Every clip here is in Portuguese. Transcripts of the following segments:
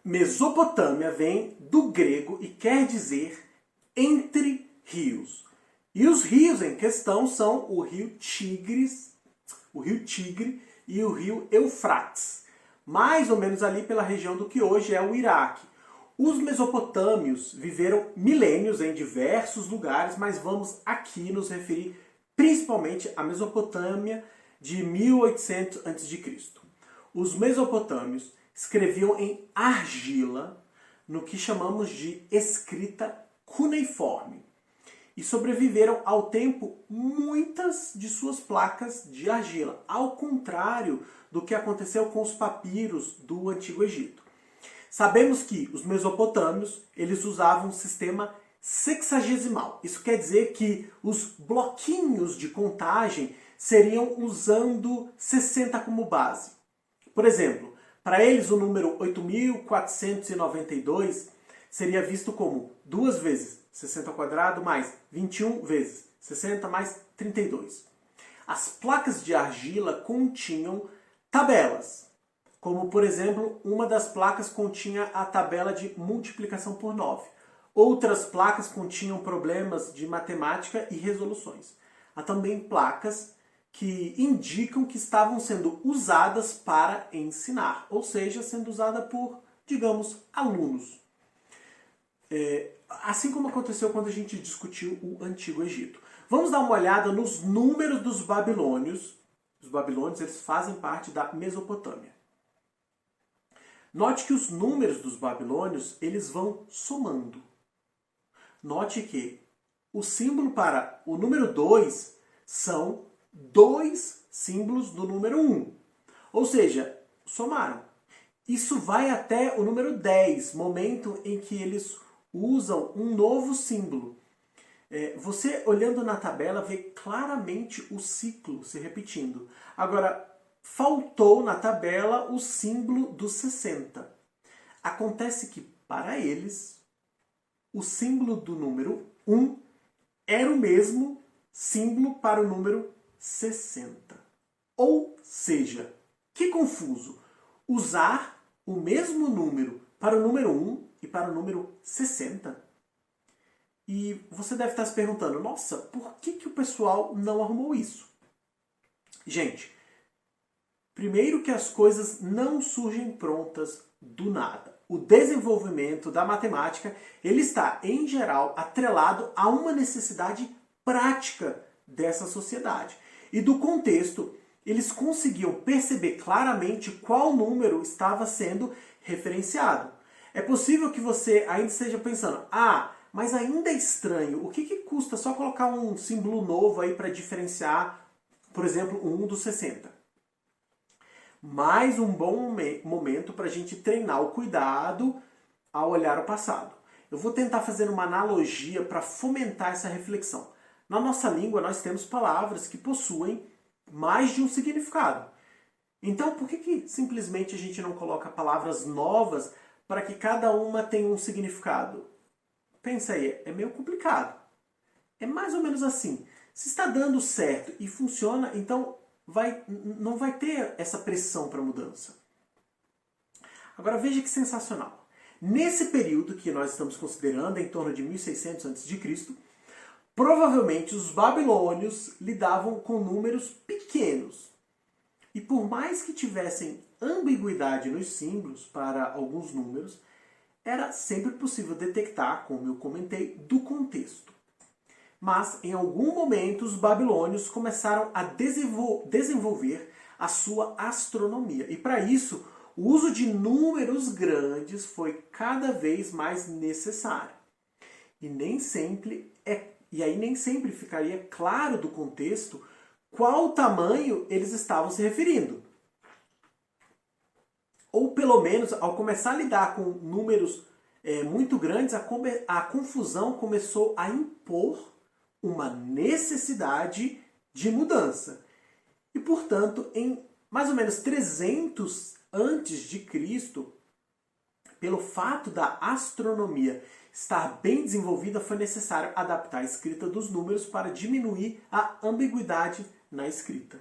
Mesopotâmia vem do grego e quer dizer entre rios. E os rios em questão são o rio Tigre e o rio Eufrates, mais ou menos ali pela região do que hoje é o Iraque. Os mesopotâmios viveram milênios em diversos lugares, mas vamos aqui nos referir principalmente à Mesopotâmia de 1800 a.C. Os mesopotâmios escreviam em argila, no que chamamos de escrita cuneiforme, e sobreviveram ao tempo muitas de suas placas de argila, ao contrário do que aconteceu com os papiros do Antigo Egito. Sabemos que os mesopotâmios eles usavam um sistema sexagesimal. Isso quer dizer que os bloquinhos de contagem seriam usando 60 como base. Por exemplo, para eles o número 8.492 seria visto como 2 vezes 60 ao quadrado mais 21 vezes 60 mais 32. As placas de argila continham tabelas, como por exemplo, uma das placas continha a tabela de multiplicação por 9. Outras placas continham problemas de matemática e resoluções. Há também placas que indicam que estavam sendo usadas para ensinar, ou seja, sendo usada por, digamos, alunos. Assim como aconteceu quando a gente discutiu o Antigo Egito. Vamos dar uma olhada nos números dos babilônios. Os babilônios eles fazem parte da Mesopotâmia. Note que os números dos babilônios eles vão somando. Note que o símbolo para o número 2 são 2 símbolos do número 1. Ou seja, somaram. Isso vai até o número 10, momento em que eles usam um novo símbolo. Você, olhando na tabela, vê claramente o ciclo se repetindo. Agora, faltou na tabela o símbolo do 60. Acontece que, para eles, o símbolo do número 1 era o mesmo símbolo para o número 60. Ou seja, que confuso! Usar o mesmo número para o número 1 e para o número 60? E você deve estar se perguntando, nossa, por que o pessoal não arrumou isso? Gente, primeiro que as coisas não surgem prontas do nada. O desenvolvimento da matemática ele está, em geral, atrelado a uma necessidade prática dessa sociedade. E do contexto, eles conseguiam perceber claramente qual número estava sendo referenciado. É possível que você ainda esteja pensando, mas ainda é estranho, o que custa só colocar um símbolo novo aí para diferenciar, por exemplo, o 1 do 60? Mais um bom momento para a gente treinar o cuidado ao olhar o passado. Eu vou tentar fazer uma analogia para fomentar essa reflexão. Na nossa língua nós temos palavras que possuem mais de um significado. Então por que simplesmente a gente não coloca palavras novas para que cada uma tenha um significado? Pensa aí, é meio complicado. É mais ou menos assim. Se está dando certo e funciona, então não vai ter essa pressão para mudança. Agora veja que sensacional. Nesse período que nós estamos considerando, em torno de 1600 a.C., provavelmente os babilônios lidavam com números pequenos. E por mais que tivessem ambiguidade nos símbolos para alguns números, era sempre possível detectar, como eu comentei, do contexto. Mas, em algum momento, os babilônios começaram a desenvolver a sua astronomia. E para isso, o uso de números grandes foi cada vez mais necessário. E nem sempre ficaria claro do contexto qual tamanho eles estavam se referindo. Ou pelo menos, ao começar a lidar com números muito grandes, a confusão começou a impor uma necessidade de mudança. E, portanto, em mais ou menos 300 antes de Cristo, pelo fato da astronomia estar bem desenvolvida, foi necessário adaptar a escrita dos números para diminuir a ambiguidade na escrita.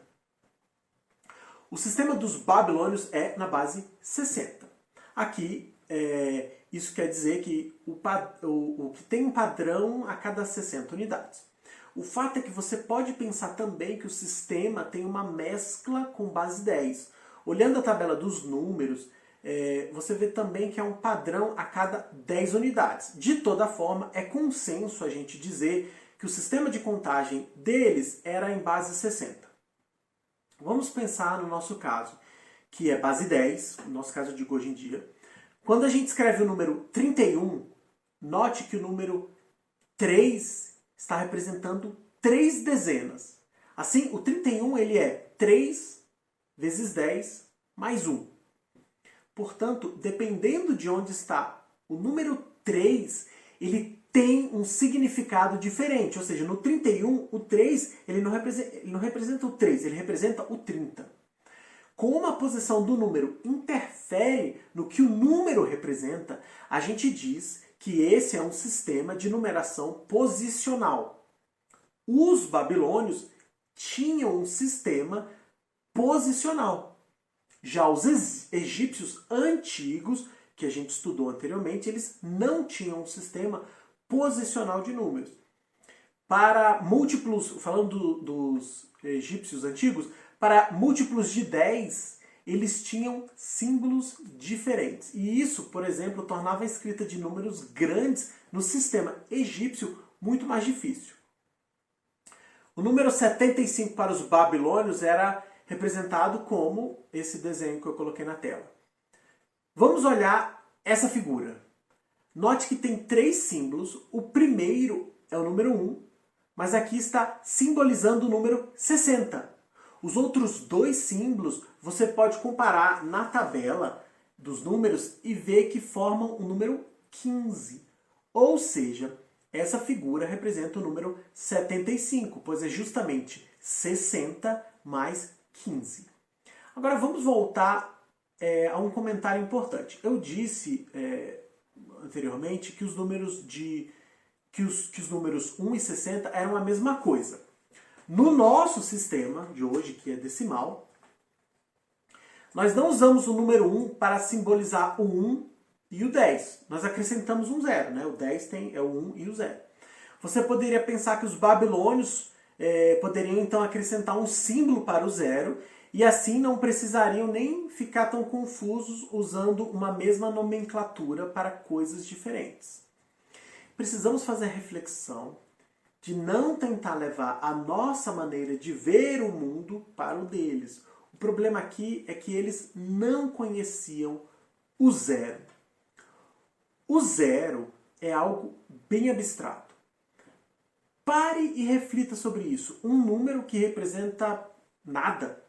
O sistema dos babilônios é na base 60. Aqui isso quer dizer que o que tem um padrão a cada 60 unidades. O fato é que você pode pensar também que o sistema tem uma mescla com base 10. Olhando a tabela dos números, você vê também que é um padrão a cada 10 unidades. De toda forma, é consenso a gente dizer que o sistema de contagem deles era em base 60. Vamos pensar no nosso caso, que é base 10, no nosso caso eu digo hoje em dia. Quando a gente escreve o número 31, note que o número 3 está representando 3 dezenas. Assim, o 31 ele é 3 vezes 10 mais 1. Portanto, dependendo de onde está o número 3, ele tem um significado diferente. Ou seja, no 31, o 3 ele não representa o 3, ele representa o 30. Como a posição do número interfere no que o número representa, a gente diz que esse é um sistema de numeração posicional. Os babilônios tinham um sistema posicional. Já os egípcios antigos, que a gente estudou anteriormente, eles não tinham um sistema posicional de números. Para múltiplos, falando dos egípcios antigos, para múltiplos de 10, eles tinham símbolos diferentes. E isso, por exemplo, tornava a escrita de números grandes no sistema egípcio muito mais difícil. O número 75 para os babilônios era representado como esse desenho que eu coloquei na tela. Vamos olhar essa figura. Note que tem 3 símbolos. O primeiro é o número 1, mas aqui está simbolizando o número 60. Os outros 2 símbolos você pode comparar na tabela dos números e ver que formam o número 15. Ou seja, essa figura representa o número 75, pois é justamente 60 mais 15. Agora vamos voltar a um comentário importante. Eu disse anteriormente que os números que os números 1 e 60 eram a mesma coisa. No nosso sistema de hoje, que é decimal, nós não usamos o número 1 para simbolizar o 1 e o 10. Nós acrescentamos um 0, né? O 10 é o 1 e o 0. Você poderia pensar que os babilônios poderiam então acrescentar um símbolo para o 0 e assim não precisariam nem ficar tão confusos usando uma mesma nomenclatura para coisas diferentes. Precisamos fazer a reflexão de não tentar levar a nossa maneira de ver o mundo para o deles. O problema aqui é que eles não conheciam o 0. O 0 é algo bem abstrato. Pare e reflita sobre isso. Um número que representa nada.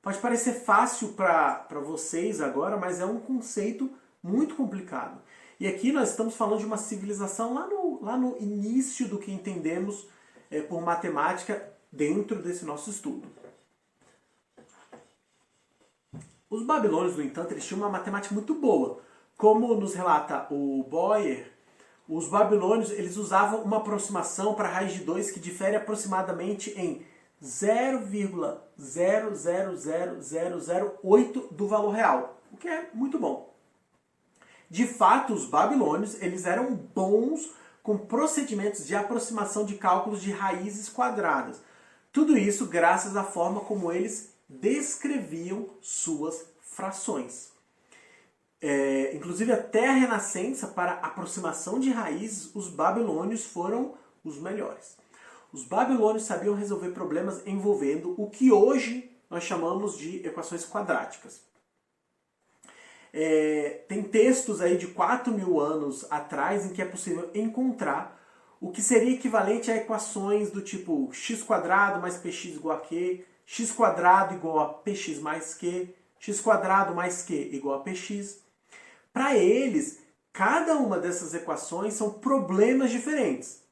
Pode parecer fácil para vocês agora, mas é um conceito muito complicado. E aqui nós estamos falando de uma civilização lá no início do que entendemos por matemática dentro desse nosso estudo. Os babilônios, no entanto, eles tinham uma matemática muito boa. Como nos relata o Boyer, os babilônios eles usavam uma aproximação para a raiz de 2 que difere aproximadamente em 0,000008 do valor real, o que é muito bom. De fato, os babilônios eles eram bons com procedimentos de aproximação de cálculos de raízes quadradas. Tudo isso graças à forma como eles descreviam suas frações. Inclusive até a Renascença, para aproximação de raízes, os babilônios foram os melhores. Os babilônios sabiam resolver problemas envolvendo o que hoje nós chamamos de equações quadráticas. Tem textos aí de 4.000 anos atrás em que é possível encontrar o que seria equivalente a equações do tipo x² mais px igual a q, x² igual a px mais q, x² mais q igual a px. Para eles, cada uma dessas equações são problemas diferentes.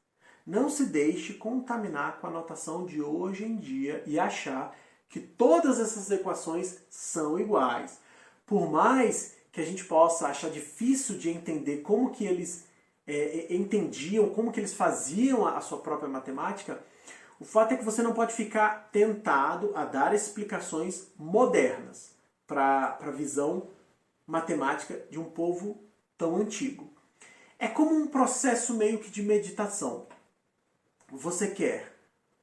Não se deixe contaminar com a notação de hoje em dia e achar que todas essas equações são iguais. Por mais que a gente possa achar difícil de entender como que eles entendiam, como que eles faziam a sua própria matemática, o fato é que você não pode ficar tentado a dar explicações modernas para a visão matemática de um povo tão antigo. É como um processo meio que de meditação. Você quer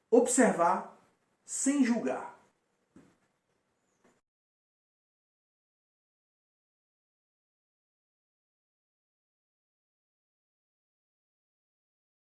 observar sem julgar.